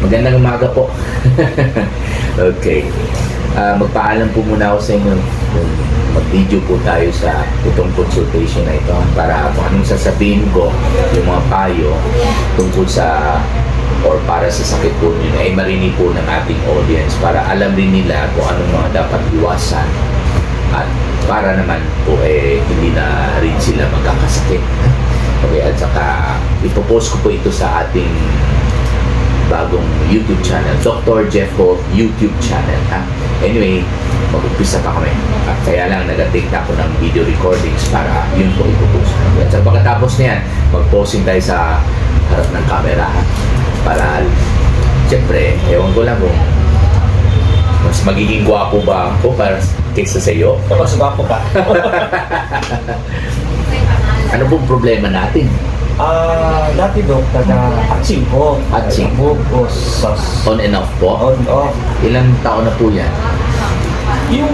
Magandang umaga po. Okay. Magpaalam po muna ako sa inyo. Mag-video po tayo sa itong consultation na ito para kung anong sasabihin ko, yung mga payo tungkol sa or para sa sakit po nyo ay marinig po ng ating audience para alam rin nila kung anong mga dapat iwasan at para naman po hindi na rin sila magkakasakit. Okay, at saka ipopost ko po ito sa ating bagong YouTube channel, Dr. Jeff Ho YouTube channel. Anyway, mag-umpisa pa kami. At kaya lang nag-take ako ng video recordings para yun po ipopost. At sa pagkatapos niyan, mag-posting tayo sa harap ng camera. Para, siyempre, ewan ko lang kung mas magiging gwapo ba ako para kaysa sa iyo. Mas gwapo ka. Ano pong problema natin? Dati Dok, taga-atsing ko. Atsing? Ko sa... On and off po? On, off. Ilang taon na po yan? Yung...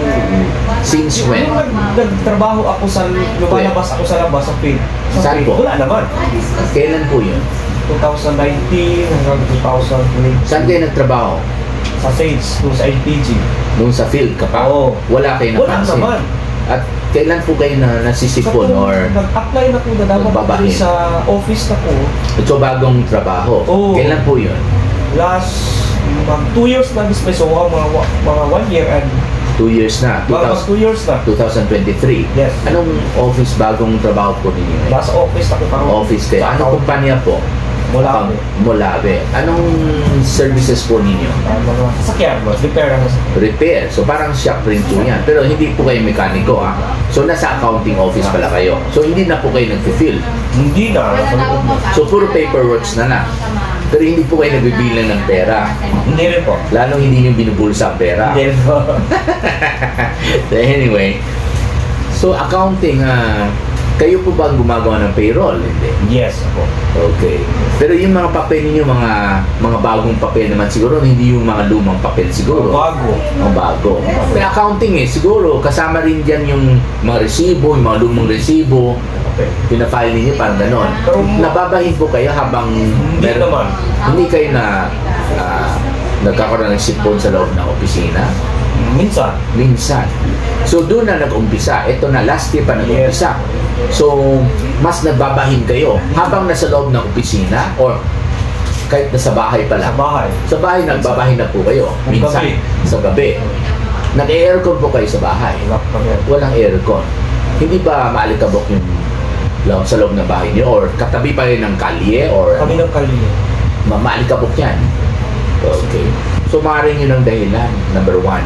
Since when? Yung nagtrabaho ako sa... Lumalabas ako sa labas, sa field. Saan po? Wala naman. Kailan po yun? 2019 hanggang 2020. Saan kayo nagtrabaho? Sa sales, sa LPG. Noon sa field ka pa? Oo. Wala kayo napansin? Wala naman. At kailan po kayo nasisipon or nag-apply na po na dapat magbabahin sa office na po. ito bagong trabaho? Oo. Kailan po yun? Last 2 years na display, so mga 1 year and 2 years na? 2 years na. 2023? Yes. Anong office bagong trabaho po ninyo? Last office na po parang Office kayo? Anong kumpanya po? Mulabe. Mulabe. Anong services po ninyo? Mga sasakyan, repair ang sasakyan. Repair. So parang shop rin po yan. Pero hindi po kayo mekaniko So nasa accounting office pala kayo. So hindi na po kayo nag-fill. Hindi na. So puro paperworks na. Pero hindi po kayo nagbibilang ng pera. Hindi rin po. Lalong hindi nyo binubulsa ang pera. Hindi rin po. So anyway, so accounting, kayo po ba ang gumagawa ng payroll? Hindi. Yes po. Okay. Pero yung mga papel ninyo, mga bagong papel naman siguro, hindi yung mga lumang papel siguro. Bago. Bago. Pero accounting siguro kasama rin dyan yung mga resibo, yung mga lumang resibo. Okay. Pinafile ninyo, parang gano'n. Pero nababahin po kayo habang hindi naman. Hindi kayo na nagkakaroon ng sipon sa loob ng opisina? Minsan. So doon na nag-umpisa. Ito na, last year pa nag-umpisa. So, mas nagbabahin kayo habang nasa loob ng opisina or kahit nasa bahay pa lang? Sa bahay. Sa bahay, nagbabahin na po kayo. Minsan, sa gabi. Nag-aircon po kayo sa bahay? Walang aircon. Hindi ba maalikabok yung sa loob ng bahay niyo? Or katabi pa rin ng kalye? Or kami ng kalye. Maalikabok yan. Okay. So, maaaring yun ang dahilan. Number 1.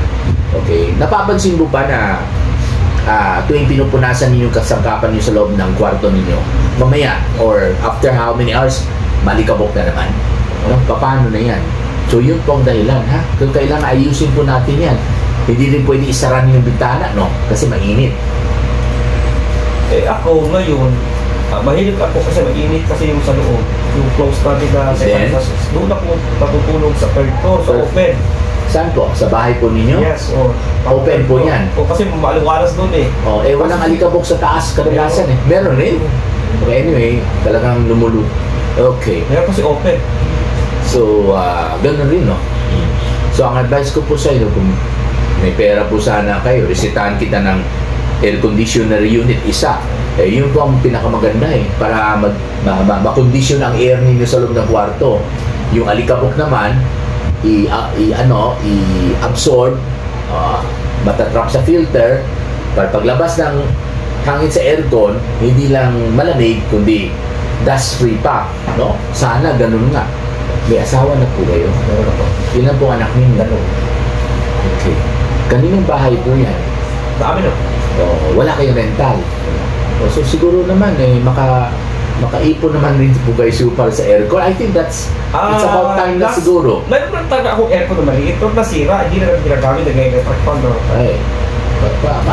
Okay. Napapansin mo ba na tuwing pinupunasan ninyo kasangkapan nyo sa loob ng kwarto ninyo, mamaya or after how many hours, malikabok na naman? Paano na yan? So yun po ang dahilan, Kung kailangan ayusin po natin yan. Hindi rin pwede isara yung bintana, no? Kasi mainit. Ako ngayon, mahilig ako kasi mainit kasi yung sa loob. Yung close natin na second class. Doon ako natutulog sa third floor, sa open. Saan po? Sa bahay po ninyo? Yes, open po yan? Kasi maliwalas doon walang alikabok sa taas kadalasan Meron rin? Okay, anyway, talagang lumulu. Okay. Meron kasi open. So, gano'n rin, no? So, ang advice ko po sa inyo, kung may pera po sana kayo, resetahan kita ng air conditioner unit, isa. Yun po ang pinakamaganda para makondisyon ang air ninyo sa loob ng kwarto. Yung alikabok naman, i-absorb, matatrap sa filter para paglabas ng hangin sa aircon, hindi lang malamig kundi dust free pa, no? Sana ganun nga. May asawa na po kayo? Ilan po anak ninyo? Okay. Kaninong bahay po yan? Sa amin wala kayong rental. So siguro naman makaipon naman rin po kayo para sa aircon. I think it's about time na siguro. Meron lang talaga akong aircon na maliit. Ito nasira, hindi na ginagamit, nag-electric fan.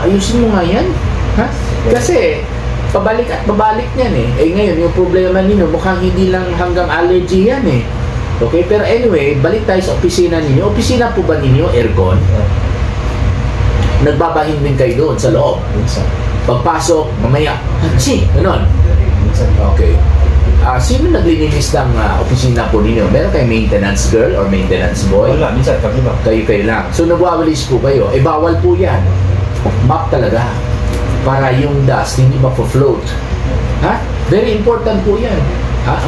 Ayusin mo nga yan. Kasi pabalik at babalik yan ngayon yung problema ninyo mukhang hindi lang hanggang allergy yan Okay, pero anyway, balik tayo sa opisina ninyo. Opisina po ba ninyo aircon? Nagbabahin din kayo doon sa loob? Pagpasok, mamaya, hachi, ganon. Okay. Sino naglilinis ng opisina po ninyo? Meron kayong maintenance girl or maintenance boy? Wala, minsan kami ba? Kayo lang. So nagwawalis po kayo. Bawal po yan. Map talaga. Para yung dust hindi mapafloat. Ha? Very important po yan.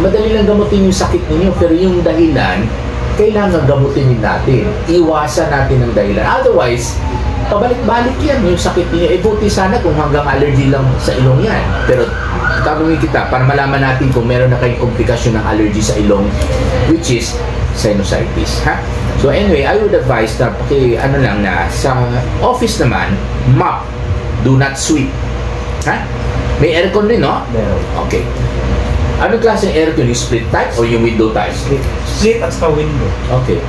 Madali lang gamutin yung sakit ninyo, pero yung dahilan, kailangan gamutin din natin. Iwasan natin ang dahilan. Otherwise, pabalik-balik yan yung sakit ninyo. Buti sana kung hanggang allergy lang sa ilong yan. Pero tanungin kita para malaman natin kung meron na kayong komplikasyon ng allergy sa ilong, which is sinusitis. Ha? So anyway, I would advise na sa office naman, mop, do not sweep. Ha? May aircon din, no? Meron. Okay. Anong klaseng aircon? Yung split type or yung window type? Split at saka window. Okay.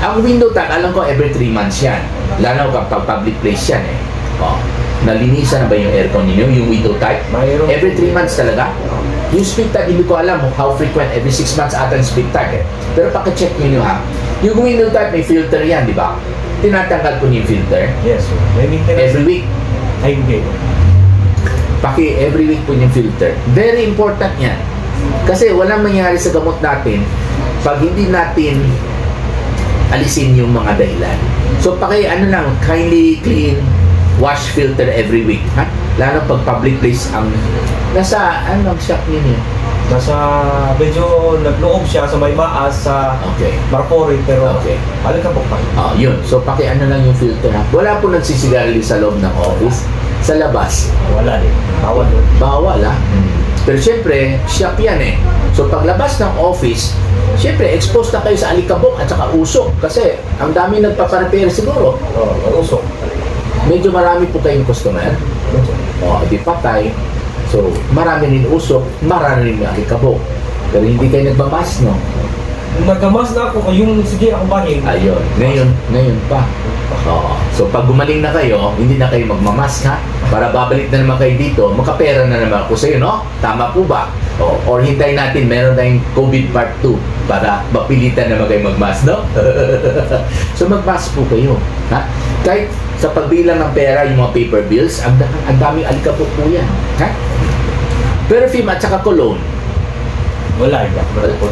Ang window type, alam ko every 3 months yan. Lalo kapag public place yan eh. Nalinisan na ba yung aircon ninyo? Yung window type? Mayroon. Every 3 months talaga? Yung split type, hindi ko alam how frequent. Every 6 months ata yung split type eh. Pero pakicheck nyo ha. Yung window type, may filter yan, di ba? Tinatanggal ko yung filter. Yes, sir. May maintenance. Every week. Ay, hindi. Every week po yung filter. Very important yan. Kasi walang mangyari sa gamot natin pag hindi natin alisin yung mga dahilan. So kindly clean, wash filter every week. Ha? Lalo pag public place ang nasa shop ninyo? Nasa medyo nagloob siya sa may maas sa Marpori, pero balik ka po pa. Yun. So lang yung filter. Ha? Wala po nagsisigarilyo sa loob ng office. Sa labas. Wala din. Bawal doon. Bawal ha? Pero syempre, shop yan eh. So paglabas ng office, syempre, exposed na kayo sa alikabok at saka usok. Kasi ang dami nagpaparepair siguro. Usok. Medyo marami po kayong customer. Di patay. So, marami rin usok, marami rin alikabok. Pero hindi kayo nagmamas, no? Nagmamas na ako, yung sige ako bahin. Ayun, ngayon pa. So pag gumaling na kayo, hindi na kayo magmamas ha? Para babalik na naman kayo dito, makapera na naman ako sa iyo, no? Tama po ba? Or hintayin natin, meron tayong COVID part 2 para mapilitan naman kayo magmas, no? So magmas po kayo, ha? Kahit sa pagbilang ng pera, yung mga paper bills, ang daming alikabok po yan, ha? Perfume at saka cologne. Wala.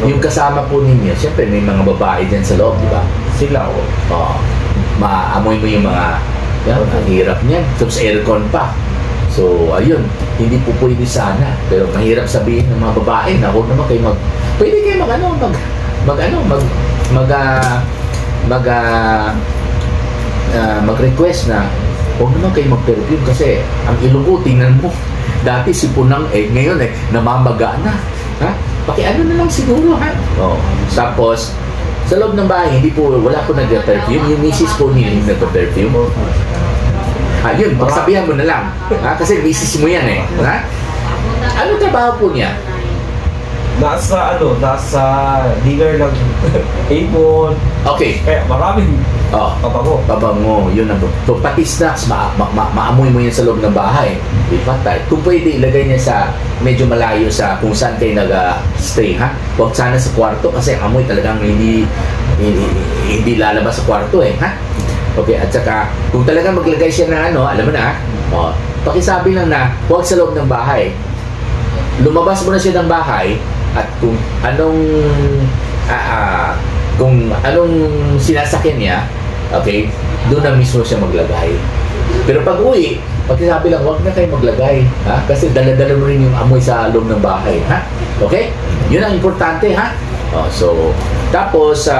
Yung kasama po ninyo, syempre may mga babae dyan sa loob, di ba? Sila, maamoy mo yung mga, ang hirap niyan. Tapos aircon pa. So, ayun, hindi po pwede sana. Pero mahirap sabihin ng mga babae na huwag naman kayo pwede kayo mag-request na huwag naman kayo mag-perfume kasi ang ilong ko, tingnan mo, dati sipunang ngayon namamaga na. Ha? Na lang siguro, ha? Tapos, sa loob ng bahay, wala po nag-perfume. Yung misis po hindi nag-perfume. Yun, pagsabihan mo na lang. Kasi misis mo yan eh. Ha? Ano trabaho po niya? Nasa dealer ng Avon. Okay. Kaya maraming pabango. Yun ang so, pati snacks, maamoy mo yan sa loob ng bahay. Di ba? Kung pwede, ilagay niya sa medyo malayo sa kung saan kayo nag-stay, ha? Huwag sana sa kwarto kasi ang amoy talagang hindi lalabas sa kwarto eh, ha? Okay, at saka kung talagang maglagay siya ng alam mo na, pakisabi lang na huwag sa loob ng bahay. Lumabas mo na siya ng bahay at kung anong sinasakyan niya, okay, doon na mismo siya maglagay. Pero pag uwi, pakisabi lang, huwag na kayo maglagay, ha? Kasi dala-dala mo rin yung amoy sa loob ng bahay, ha? Okay? Yun ang importante, ha? Tapos,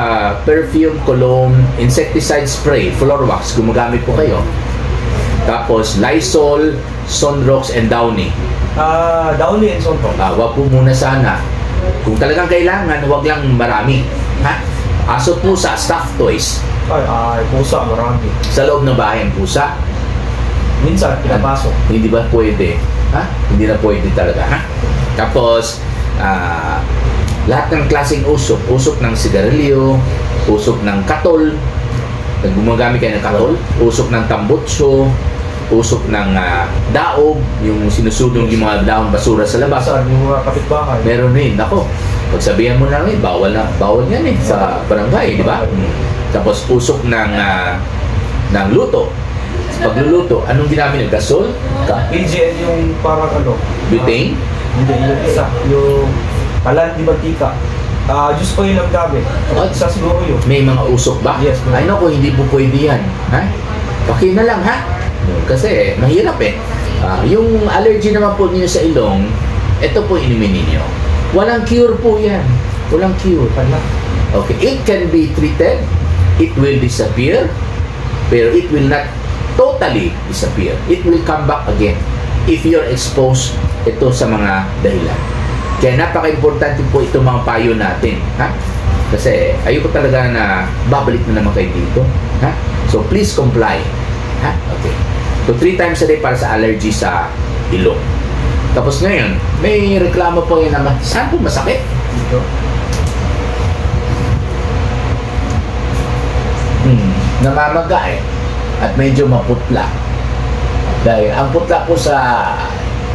perfume, cologne, insecticide spray, floor wax, gumagamit po kayo. Tapos, Lysol, Sunrox, and Downy. Downy and Sunrox. Wag po muna sana. Kung talagang kailangan, wag lang marami. Ha? Aso, pusa, stuffed toys. Pusa, marami. Sa loob ng bahay, pusa. Minsan, pinapasok. Hindi ba pwede? Ha? Hindi na pwede talaga, ha? Tapos, lahat ng klaseng usok. Usok ng sigarilyo, usok ng katol. Gumagamit kayo ng katol. Usok ng tambutso. Usok ng daog. Yung sinusulong yung mga daong basura sa labas. Yung mga kapitbahay. Meron rin. Ako, pagsabihan mo na rin, bawal yan eh sa barangay, di ba? Tapos usok ng luto. Pagluluto, anong ginamit niyo? Gasol? PGN yung parang butane? Hindi, yung isa. Yung kalan di mantika. Diyos ko yun ang gamit. Isa siguro yun. May mga usok ba? Yes, Ay naku, hindi po pwede yan. Ha? Paki na lang ha? Kasi mahirap eh. Yung allergy naman po niyo sa ilong, ito po inumin ninyo. Walang cure po yan. Walang cure. Okay, it can be treated. It will disappear. Pero it will not totally disappear. It will come back again if you're exposed ito sa mga dahilan. Kaya napaka-importante po itong mga payo natin. Ha? Kasi ayoko talaga na babalik na naman kayo dito. Ha? So please comply. Ha? Okay. So 3 times a day para sa allergy sa ilong. Tapos ngayon, may reklamo po yun naman. Saan po masakit? Dito. Namamaga eh. At medyo maputla. Dahil ang putla po sa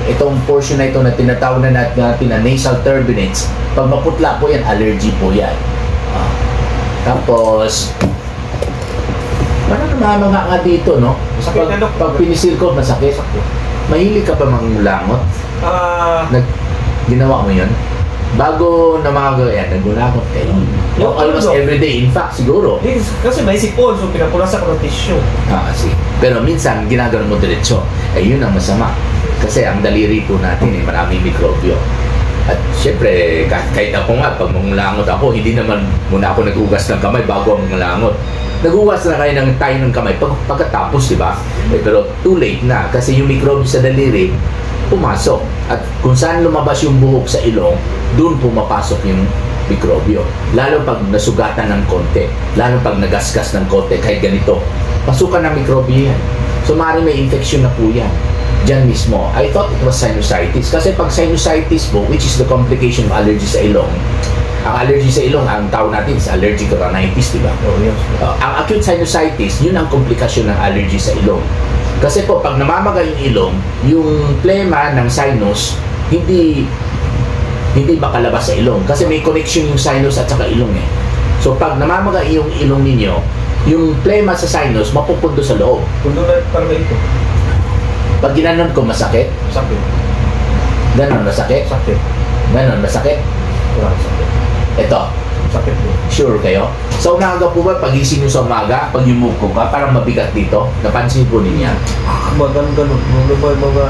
itong portion na ito na tinatawag na natin na nasal turbinates, pag maputla po yan, allergy po yan. Tapos, parang namamaga nga dito, no? Masakit na, Pag pinisil ko, masakit. Mahilig ka pa mangulangot? Ginawa mo yun? Bago namaga yan, nagulangot kayo. Almost every day, in fact, siguro. Kasi may sipon, so pinapulasan ko ng tissue. Kasi. Pero minsan, ginagano mo diretso. Yun ang masama. Kasi ang daliri po natin, maraming mikrobyo. At syempre, kahit ako nga, pag mangulangot ako, hindi naman muna ako nag-ugas ng kamay bago ang mangulangot. Nag-ugas na kayo ng tayo ng kamay pagkatapos, di ba? Pero too late na kasi yung mikrobyo sa daliri, pumasok. At kung saan lumabas yung buhok sa ilong, doon pumapasok yung mikrobyo. Lalo pag nasugatan ng konti, lalo pag nagasgas ng konti, kahit ganito, pasukan ng mikrobyo yan. So maaaring may infection na po yan. Diyan mismo. I thought it was sinusitis. Kasi pag sinusitis po, which is the complication of allergy sa ilong, ang allergy sa ilong, ang tawag natin is allergic rhinitis, di ba? Oh, yes. Ang acute sinusitis, yun ang komplikasyon ng allergy sa ilong. Kasi po, pag namamaga yung ilong, yung plema ng sinus, hindi makalabas sa ilong. Kasi may connection yung sinus at saka ilong eh. So, pag namamaga yung ilong ninyo, yung plema sa sinus, mapupundo sa loob. Pundo na talaga ito. Pag ginanon ko, masakit? Sakit. Ganon, masakit? Sakit. Ganon, masakit? Wala sakit. Ito, Sakit po. sure kayo? Sa umaga po ba, pagising nyo sa umaga, pag yumuko ka, parang mabigat dito, napansin po ninyo? Ganun. Mga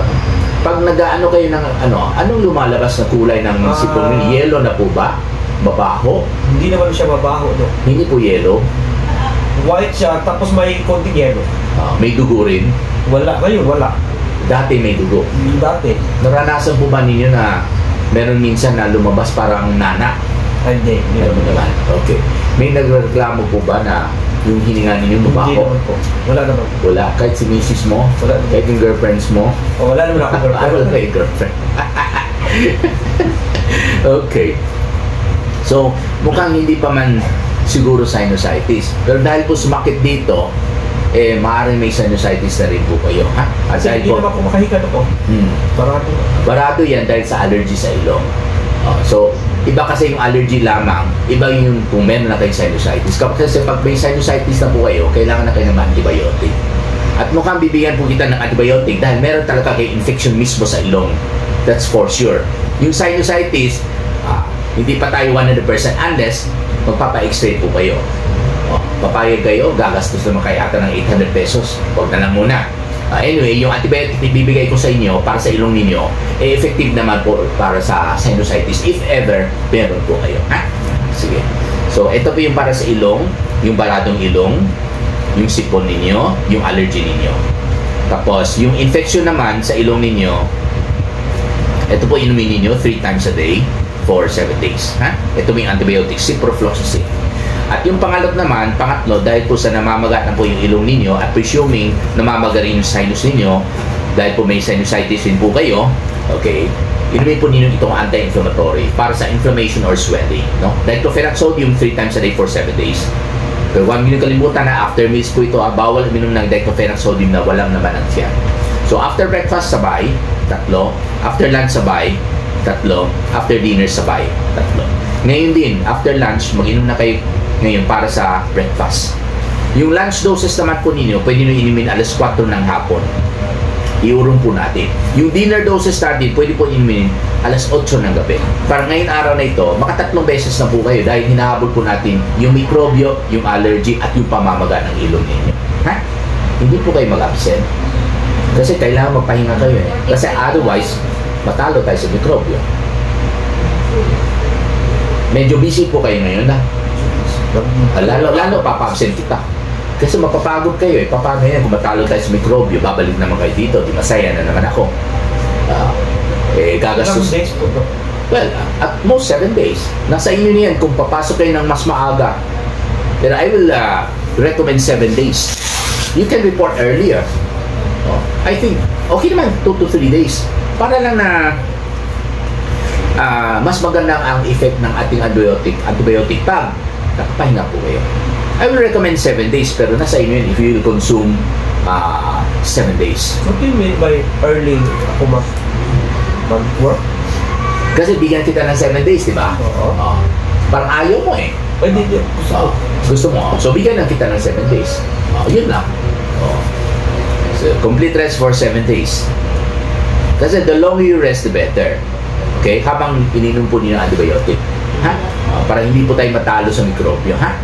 Pag nag-ano kayo ng anong lumalabas na kulay ng sipon nyo? Yellow na po ba? Babaho? hindi naman siya mabaho, no? Hindi po yellow? White siya, tapos may konting yellow. May dugo rin? Wala. Ngayon, wala. Dati may dugo. Dati. Naranasan po ba ninyo na meron minsan na lumabas parang nana? Hindi. Hindi Meron naman. Okay. May nagreklamo po ba na yung hininga ninyo Hindi mabaho? naman po. Wala naman. Wala. Kahit si misis mo? Wala. Kahit yung girlfriends mo? Wala naman ako girlfriend. Wala kayo girlfriend. Okay. So, mukhang hindi pa man siguro sinusitis. Pero dahil po sumakit dito, maaaring may sinusitis na rin po kayo. Ha? At Kasi dahil hindi po, naman ako makahikat ako. Barado. barado yan dahil sa allergy sa ilong. So, iba kasi yung allergy lamang, iba yung kung meron na kayong sinusitis. Kasi pag may sinusitis na po kayo, kailangan na kayo ng antibiotic. At mukhang bibigyan po kita ng antibiotic dahil meron talaga kayo infection mismo sa ilong. That's for sure. Yung sinusitis, hindi pa tayo 100% unless magpapa-x-ray po kayo. Papayag kayo, gagastos naman kayo ata ng 800 pesos. Huwag na lang muna. Anyway, yung antibiotic na ibibigay ko sa inyo para sa ilong ninyo, effective naman po para sa sinusitis if ever meron po kayo. Sige. So, ito po yung para sa ilong, yung baradong ilong, yung sipon ninyo, yung allergy ninyo. Tapos, yung infection naman sa ilong ninyo, ito po inumin ninyo 3 times a day for 7 days. Ito po yung antibiotic, ciprofloxacin. At yung pangatlo, dahil po sa namamaga na po yung ilong ninyo at presuming namamaga rin yung sinus ninyo, dahil po may sinusitis rin po kayo, okay, inumin po ninyo itong anti-inflammatory para sa inflammation or swelling. No? Diclofenac sodium 3 times a day for 7 days. Pero huwag nyo kalimutan na after meals po ito, bawal uminom ng diclofenac sodium na walang naman ang tiyan. So after breakfast, sabay, 3. After lunch, sabay, 3. After dinner, sabay, 3. Ngayon din, after lunch, mag-inom na kayo ngayon para sa breakfast. Yung lunch doses naman po ninyo, pwede nyo inumin alas 4 ng hapon. iurong po natin. Yung dinner doses natin, pwede po inumin alas 8 ng gabi. Para ngayon araw na ito, makatatlong beses na po kayo dahil hinahabol po natin yung mikrobyo, yung allergy, at yung pamamaga ng ilong ninyo. Ha? Hindi po kayo mag-absent. Kasi kailangan magpahinga kayo eh. Kasi otherwise, matalo tayo sa mikrobyo. Medyo busy po kayo ngayon na. Lalo papa-absent kita. Kasi mapapagod kayo eh. Paano yan? Kung matalo tayo sa mikrobyo, babalik naman kayo dito. Di masaya na naman ako. Gagastos. Ilang days po to? Well, at most 7 days. Nasa inyo niyan kung papasok kayo ng mas maaga. Pero I will recommend 7 days. You can report earlier. I think, okay naman 2 to 3 days. Para lang na mas maganda ang effect ng ating antibiotic pag nakapahinga po kayo. I will recommend 7 days, pero nasa inyo yun if you will consume 7 days. What do you mean by early ako mag-work? Kasi bigyan kita ng 7 days, di ba? Oo. Parang ayaw mo eh. Pwede yun. Gusto mo. So, bigyan lang kita ng 7 days. Yun lang. So, complete rest for 7 days. Kasi the longer you rest, the better. Okay? Habang ininom po niyo ng antibiotic. Ha? Para hindi po tayo matalo sa mikrobyo. Ha?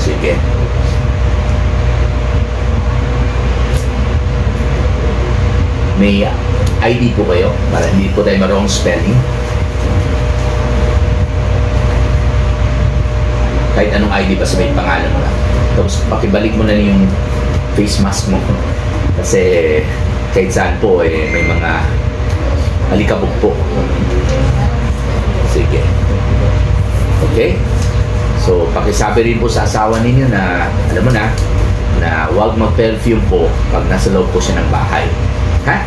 Sige. May ID po kayo para hindi po tayo marong spelling. Kahit anong ID basta may pangalan mo lang. Tapos pakibalik mo na yung face mask mo. Kasi kahit saan po may mga alikabok po. Sige. Okay? So, pakisabi rin po sa asawa ninyo na, alam mo na huwag mag-perfume po pag nasa loob po siya ng bahay. Ha?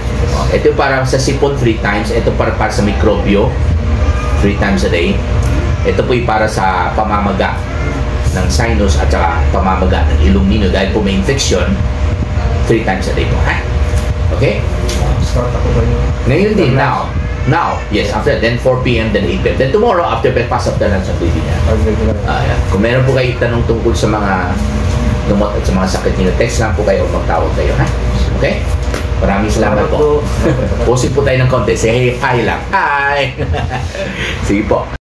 Ito parang sa sipon 3 times. Ito para sa mikrobyo 3 times a day. Ito po para sa pamamaga ng sinus at saka pamamaga ng ilong ninyo dahil po may infection 3 times a day po. Ha? Okay? Start ako ba yun? Ngayon din, now, yes, after then 4 p.m. then 8 p.m. Then tomorrow after breakfast after lunch ang baby niya. Yeah. Kung meron po kayo tanong tungkol sa mga lumot at sa mga sakit niyo, text lang po kayo o magtawag kayo, ha? Okay? Maraming salamat po. Pusin po tayo ng konti. Say hi lang. Hi! Sige po.